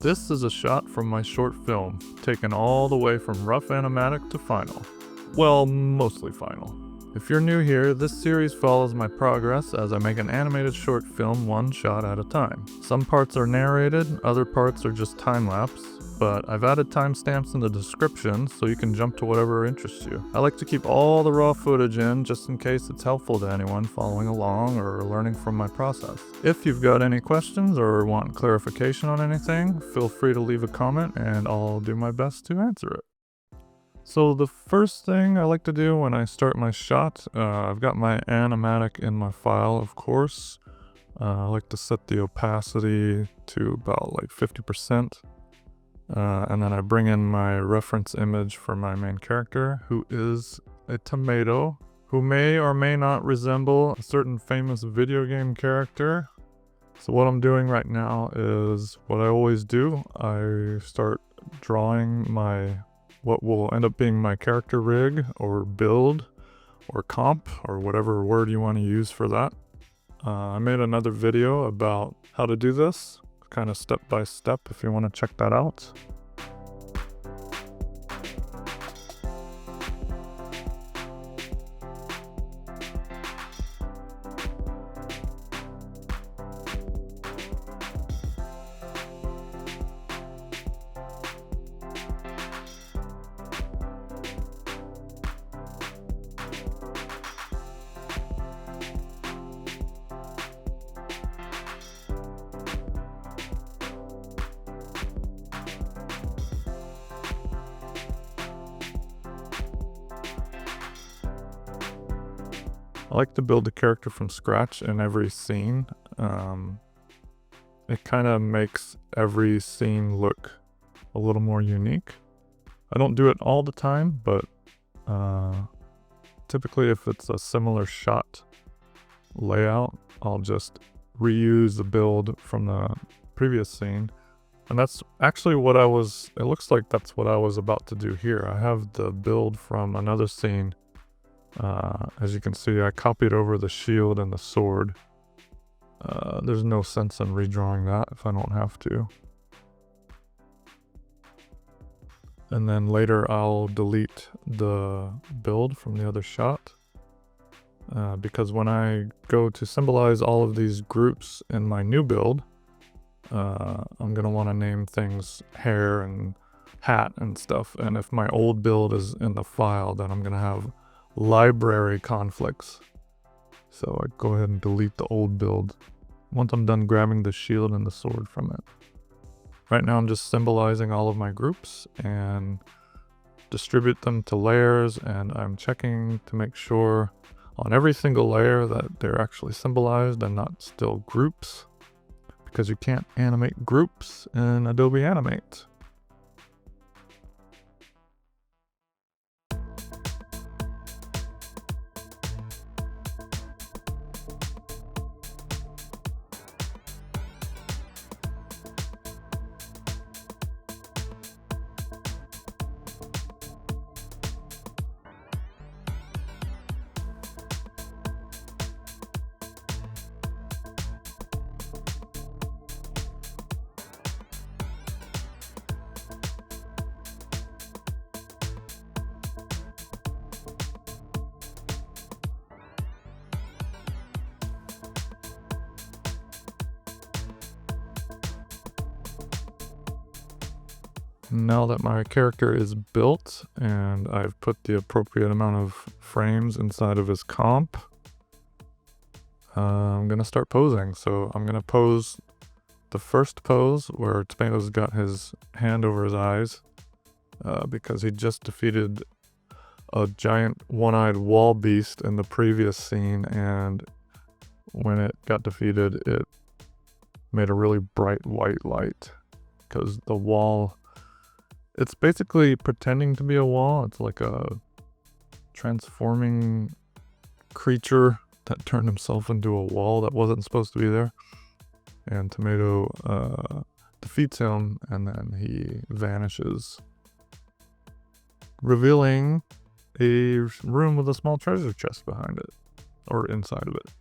This is a shot from my short film, taken all the way from rough animatic to final. Well, mostly final. If you're new here, this series follows my progress as I make an animated short film one shot at a time. Some parts are narrated, other parts are just time-lapse, but I've added timestamps in the description so you can jump to whatever interests you. I like to keep all the raw footage in just in case it's helpful to anyone following along or learning from my process. If you've got any questions or want clarification on anything, feel free to leave a comment and I'll do my best to answer it. So the first thing I like to do when I start my shot, I've got my animatic in my file, of course. I like to set the opacity to about like 50%. And then I bring in my reference image for my main character, who is a tomato, who may or may not resemble a certain famous video game character. So what I'm doing right now is what I always do. I start drawing what will end up being my character rig or build or comp or whatever word you want to use for that. I made another video about how to do this, kind of step by step, if you want to check that out. I like to build a character from scratch in every scene. It kind of makes every scene look a little more unique. I don't do it all the time, but typically if it's a similar shot layout, I'll just reuse the build from the previous scene. And that's actually it looks like that's what I was about to do here. I have the build from another scene. As you can see, I copied over the shield and the sword. There's no sense in redrawing that if I don't have to. And then later I'll delete the build from the other shot. Because when I go to symbolize all of these groups in my new build, I'm going to want to name things hair and hat and stuff. And if my old build is in the file, then I'm going to have library conflicts. So I go ahead and delete the old build once I'm done grabbing the shield and the sword from it. Right now I'm just symbolizing all of my groups and distribute them to layers, and I'm checking to make sure on every single layer that they're actually symbolized and not still groups, because you can't animate groups in Adobe Animate. Now that my character is built and I've put the appropriate amount of frames inside of his comp, I'm going to start posing. So I'm going to pose the first pose where Tomato's got his hand over his eyes because he just defeated a giant one-eyed wall beast in the previous scene, and when it got defeated, it made a really bright white light because the wall... It's basically pretending to be a wall. It's like a transforming creature that turned himself into a wall that wasn't supposed to be there. And Tomato defeats him, and then he vanishes, revealing a room with a small treasure chest behind it, or inside of it.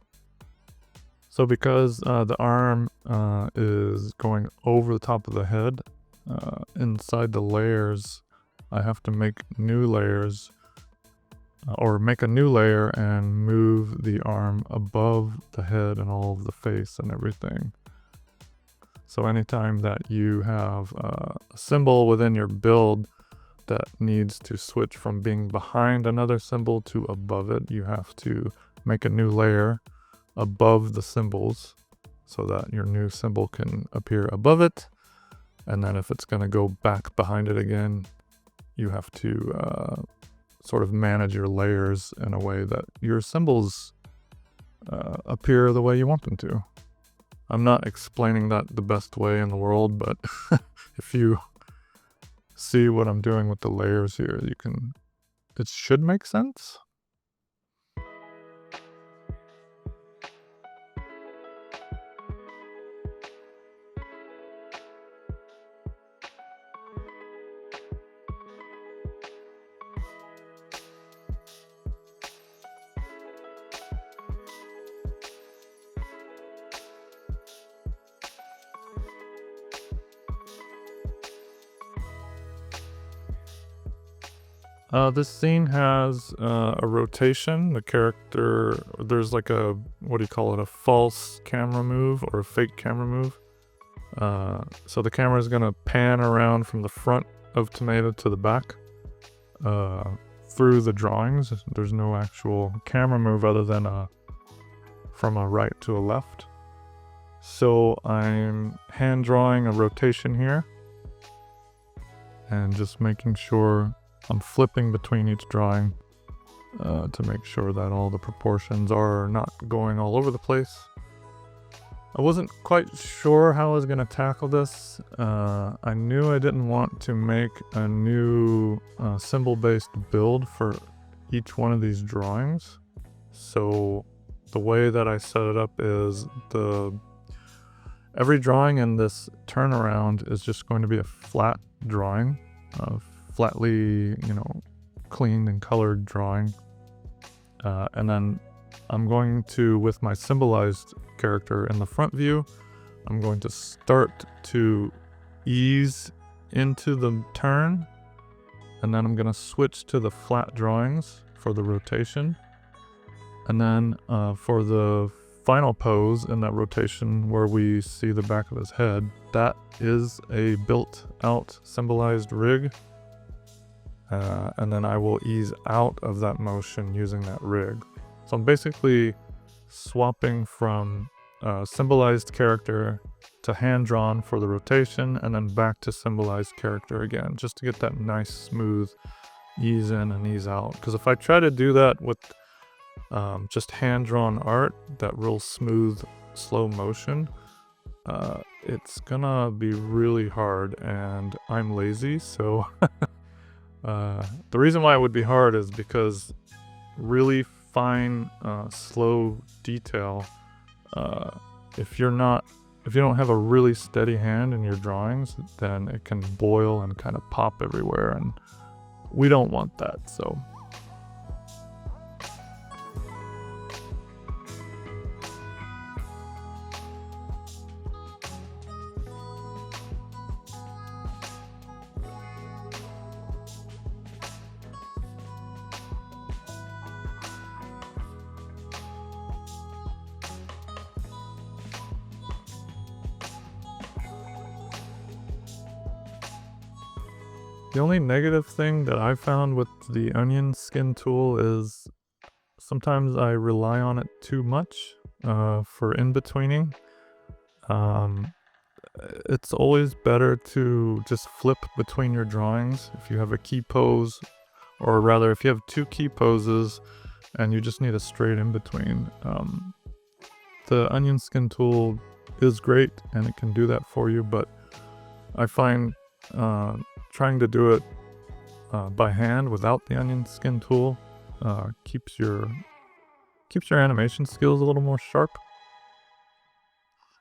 So because the arm is going over the top of the head, inside the layers, I have to make new layers, or make a new layer and move the arm above the head and all of the face and everything. So anytime that you have a symbol within your build that needs to switch from being behind another symbol to above it, you have to make a new layer above the symbols so that your new symbol can appear above it. And then if it's going to go back behind it again, you have to sort of manage your layers in a way that your symbols appear the way you want them to. I'm not explaining that the best way in the world, but if you see what I'm doing with the layers here, it should make sense. This scene has a rotation. The character, there's like a, what do you call it, a false camera move or a fake camera move. So the camera is going to pan around from the front of Tomato to the back through the drawings. There's no actual camera move other than from a right to a left. So I'm hand drawing a rotation here and just making sure I'm flipping between each drawing to make sure that all the proportions are not going all over the place. I wasn't quite sure how I was going to tackle this. I knew I didn't want to make a new symbol-based build for each one of these drawings. So the way that I set it up is every drawing in this turnaround is just going to be a flat drawing, flatly, cleaned and colored drawing. And then I'm going to, with my symbolized character in the front view, I'm going to start to ease into the turn, and then I'm going to switch to the flat drawings for the rotation. And then for the final pose in that rotation where we see the back of his head, that is a built out symbolized rig. And then I will ease out of that motion using that rig. So I'm basically swapping from symbolized character to hand-drawn for the rotation, and then back to symbolized character again, just to get that nice smooth ease in and ease out. Because if I try to do that with just hand-drawn art, that real smooth, slow motion, it's gonna be really hard, and I'm lazy, so the reason why it would be hard is because really fine, slow detail, if you don't have a really steady hand in your drawings, then it can boil and kind of pop everywhere, and we don't want that, so. The only negative thing that I found with the onion skin tool is sometimes I rely on it too much for in-betweening. It's always better to just flip between your drawings if you have a key pose, or rather if you have two key poses and you just need a straight in-between. The onion skin tool is great and it can do that for you, but I find trying to do it by hand without the onion skin tool keeps your animation skills a little more sharp.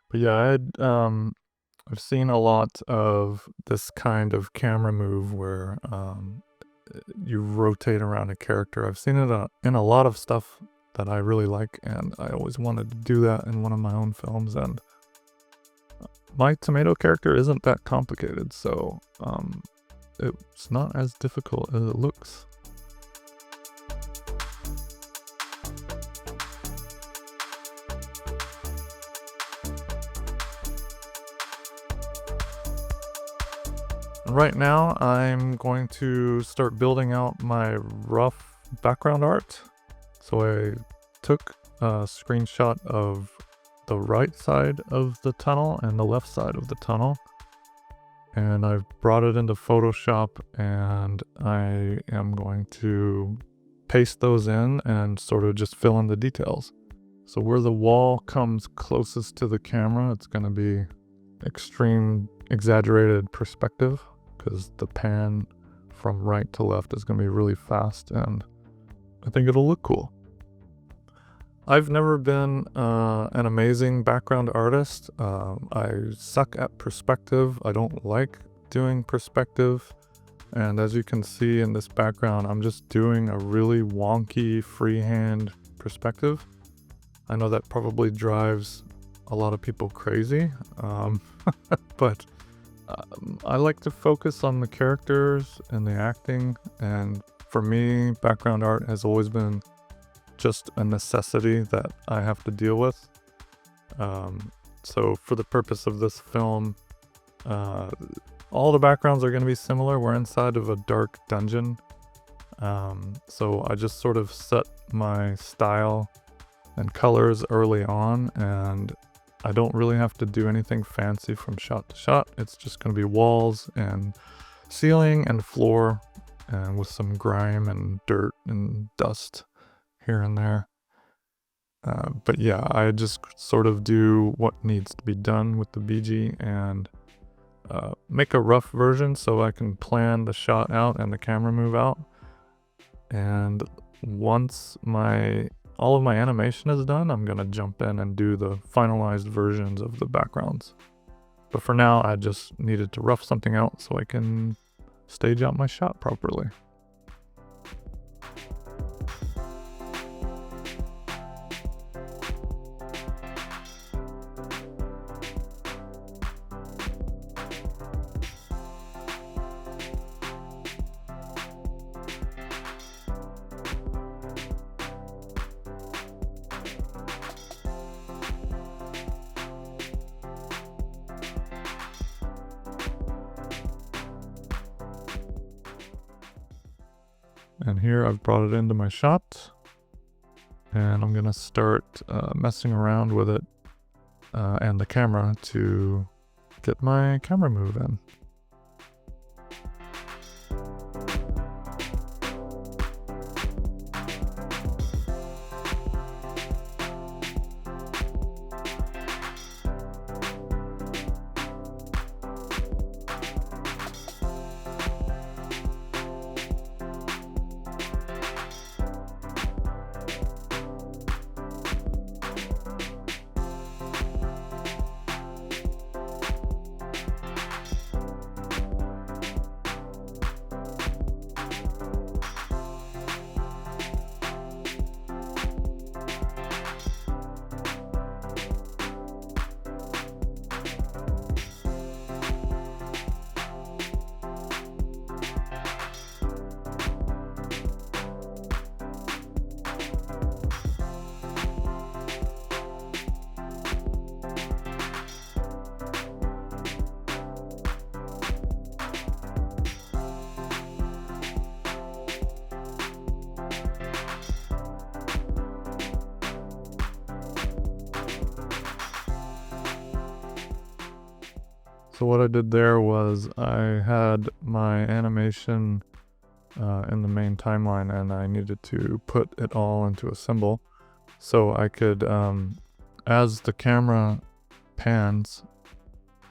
But yeah, I've seen a lot of this kind of camera move where you rotate around a character. I've seen it in a lot of stuff that I really like, and I always wanted to do that in one of my own films, and my tomato character isn't that complicated, so it's not as difficult as it looks. Right now, I'm going to start building out my rough background art. So I took a screenshot of the right side of the tunnel and the left side of the tunnel, and I've brought it into Photoshop, and I am going to paste those in and sort of just fill in the details. So where the wall comes closest to the camera, it's going to be extreme exaggerated perspective, because the pan from right to left is going to be really fast, and I think it'll look cool. I've never been an amazing background artist. I suck at perspective. I don't like doing perspective. And as you can see in this background, I'm just doing a really wonky freehand perspective. I know that probably drives a lot of people crazy, but I like to focus on the characters and the acting, and for me, background art has always been just a necessity that I have to deal with. So for the purpose of this film, all the backgrounds are going to be similar. We're inside of a dark dungeon, so I just sort of set my style and colors early on, and I don't really have to do anything fancy from shot to shot. It's just going to be walls and ceiling and floor, and with some grime and dirt and dust here and there. But yeah, I just sort of do what needs to be done with the BG and make a rough version so I can plan the shot out and the camera move out. And once all of my animation is done, I'm gonna jump in and do the finalized versions of the backgrounds. But for now, I just needed to rough something out so I can stage out my shot properly. And here I've brought it into my shot, and I'm gonna start messing around with it and the camera to get my camera move in. So what I did there was I had my animation in the main timeline, and I needed to put it all into a symbol. So I could, as the camera pans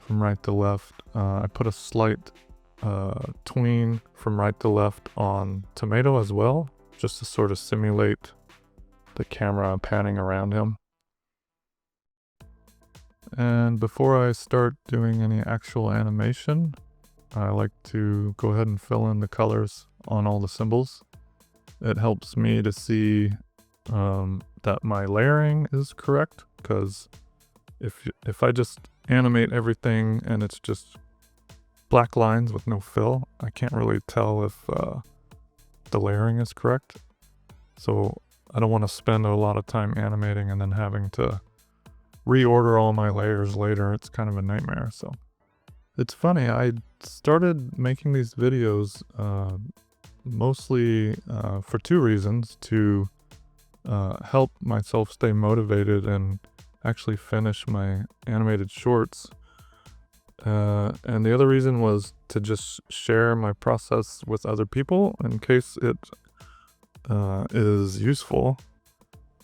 from right to left, I put a slight tween from right to left on Tomato as well, just to sort of simulate the camera panning around him. And before I start doing any actual animation, I like to go ahead and fill in the colors on all the symbols. It helps me to see that my layering is correct, because If I just animate everything and it's just black lines with no fill, I can't really tell if the layering is correct. So I don't want to spend a lot of time animating and then having to reorder all my layers later. It's kind of a nightmare. So it's funny, I started making these videos mostly for two reasons: to help myself stay motivated and actually finish my animated shorts. And the other reason was to just share my process with other people in case it is useful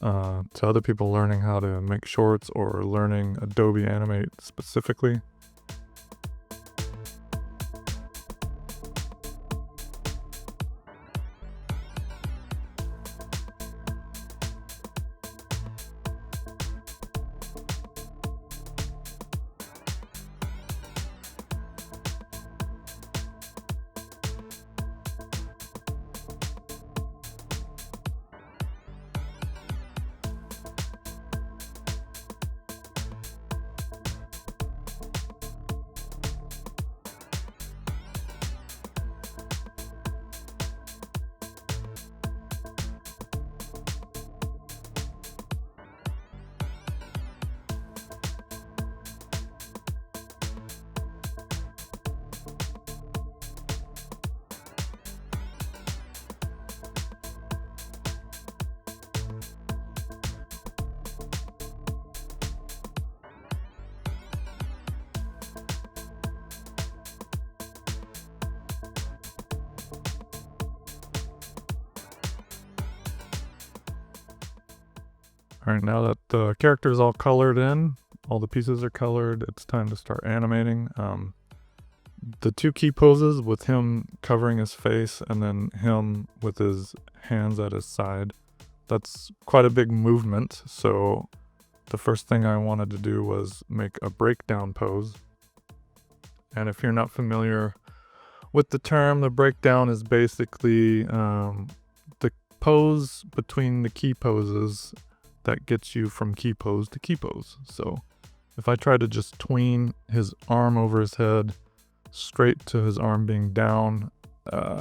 to other people learning how to make shorts or learning Adobe Animate specifically. Alright, now that the character is all colored in, all the pieces are colored, it's time to start animating. The two key poses with him covering his face and then him with his hands at his side, that's quite a big movement. So the first thing I wanted to do was make a breakdown pose. And if you're not familiar with the term, the breakdown is basically the pose between the key poses that gets you from key pose to key pose. So if I try to just tween his arm over his head straight to his arm being down,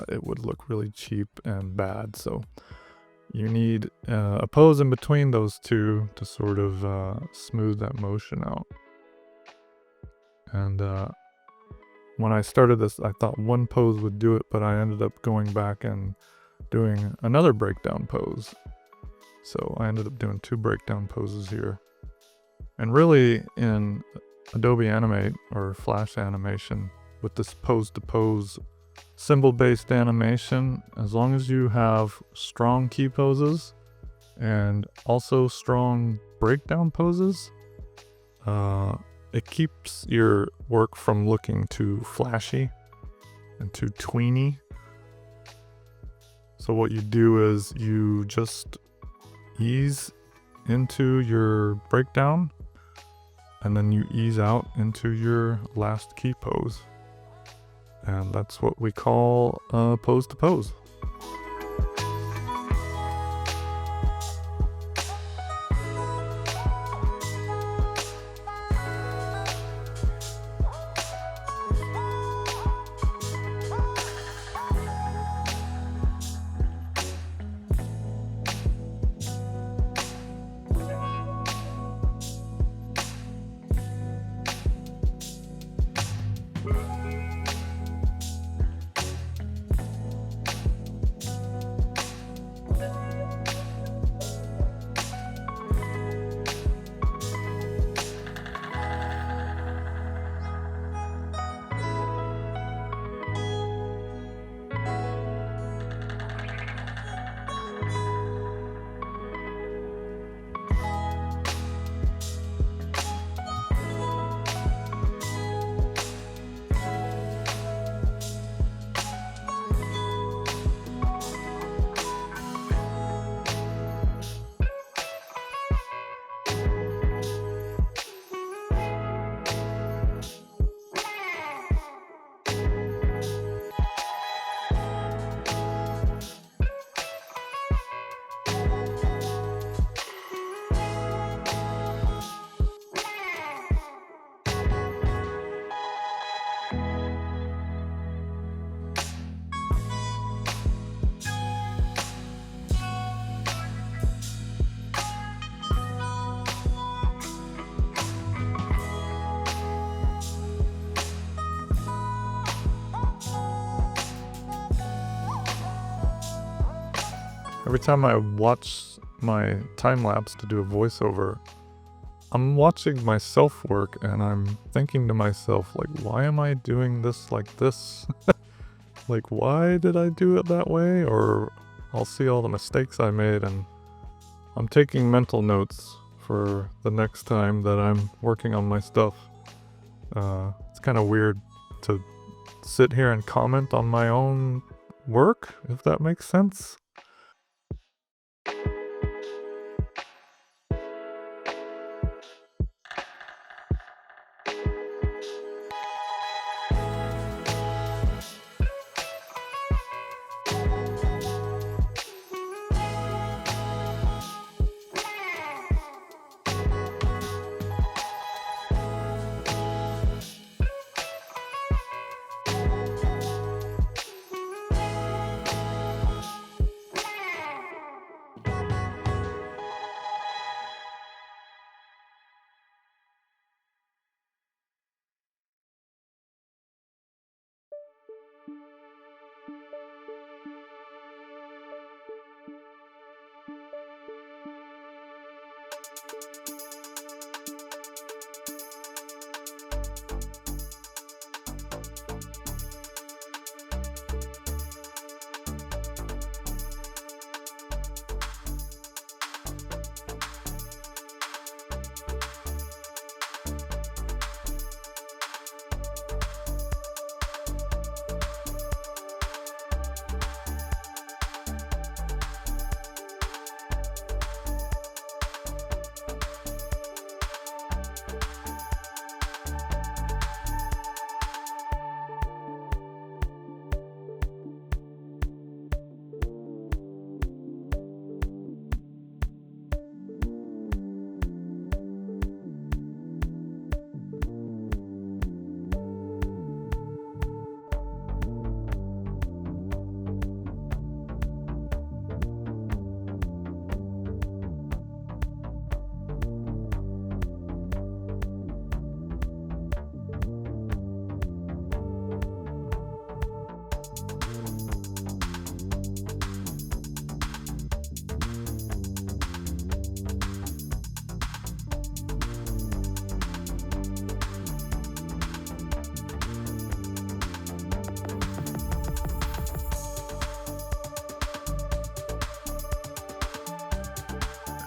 it would look really cheap and bad. So you need a pose in between those two to sort of smooth that motion out. And when I started this, I thought one pose would do it, but I ended up going back and doing another breakdown pose. So I ended up doing two breakdown poses here. And really in Adobe Animate or Flash animation, with this pose-to-pose symbol-based animation, as long as you have strong key poses and also strong breakdown poses, it keeps your work from looking too flashy and too tweeny. So what you do is you just ease into your breakdown and then you ease out into your last key pose. And that's what we call pose to pose. Every time I watch my time lapse to do a voiceover, I'm watching myself work and I'm thinking to myself, like, why am I doing this like this? Like, why did I do it that way? Or I'll see all the mistakes I made, and I'm taking mental notes for the next time that I'm working on my stuff. It's kind of weird to sit here and comment on my own work, if that makes sense.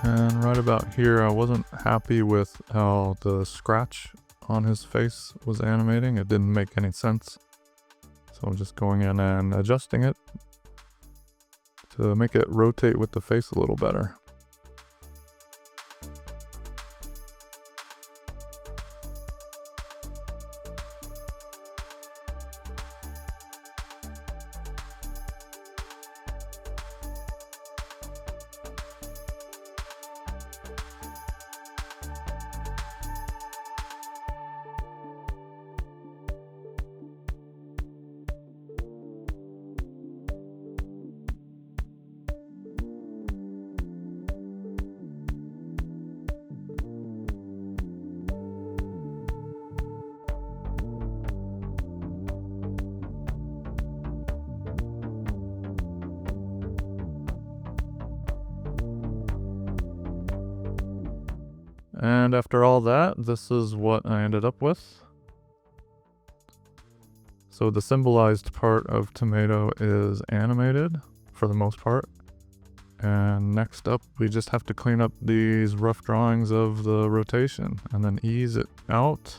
And right about here, I wasn't happy with how the scratch on his face was animating. It didn't make any sense. So I'm just going in and adjusting it to make it rotate with the face a little better. And after all that, this is what I ended up with. So the symbolized part of tomato is animated for the most part. And next up, we just have to clean up these rough drawings of the rotation and then ease it out,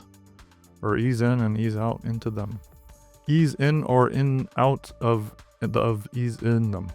or ease in and ease out into them. Ease in or in out of ease in them.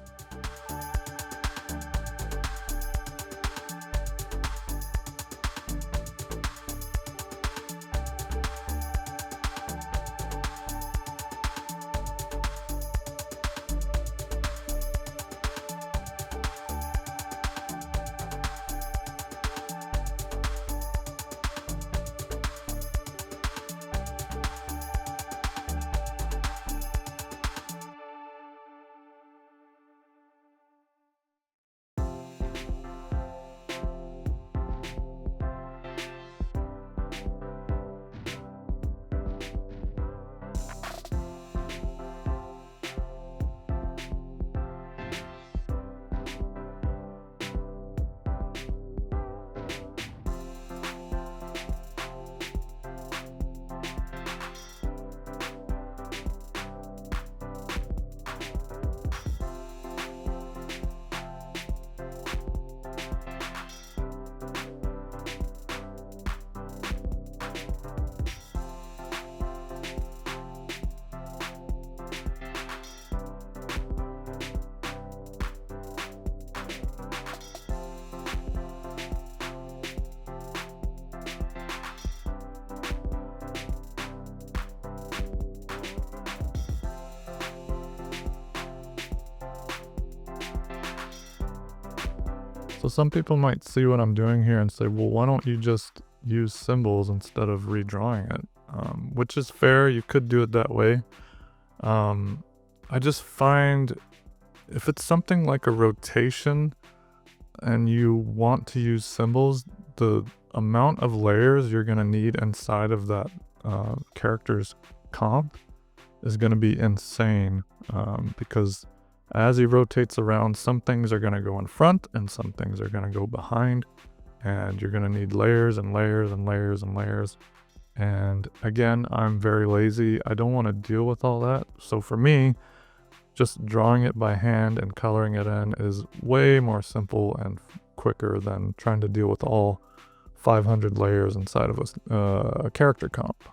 So some people might see what I'm doing here and say, well, why don't you just use symbols instead of redrawing it? Which is fair, you could do it that way. I just find if it's something like a rotation and you want to use symbols, the amount of layers you're going to need inside of that character's comp is going to be insane, because as he rotates around, some things are going to go in front and some things are going to go behind, and you're going to need layers and layers and layers and layers. And again, I'm very lazy. I don't want to deal with all that. So for me, just drawing it by hand and coloring it in is way more simple and quicker than trying to deal with all 500 layers inside of a character comp.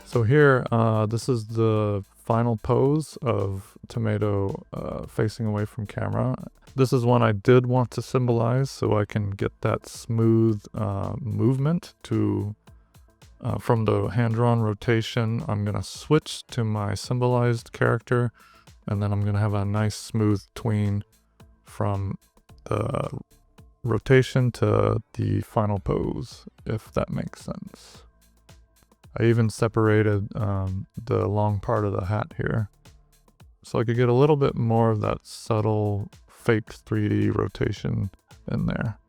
So here, this is the final pose of Tomato facing away from camera. This is one I did want to symbolize so I can get that smooth movement to from the hand-drawn rotation. I'm going to switch to my symbolized character, and then I'm going to have a nice smooth tween from the rotation to the final pose, if that makes sense. I even separated the long part of the hat here, so I could get a little bit more of that subtle fake 3D rotation in there.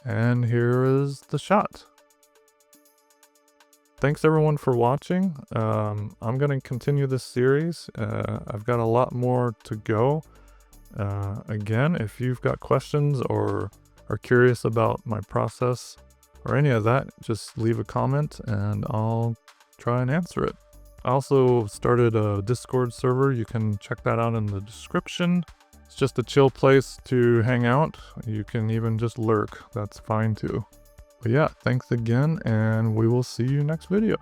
And here is the shot. Thanks everyone for watching. I'm going to continue this series. I've got a lot more to go. Again, if you've got questions or are curious about my process or any of that, just leave a comment and I'll try and answer it. I also started a Discord server. You can check that out in the description. It's just a chill place to hang out. You can even just lurk. That's fine too. But yeah, thanks again, and we will see you next video.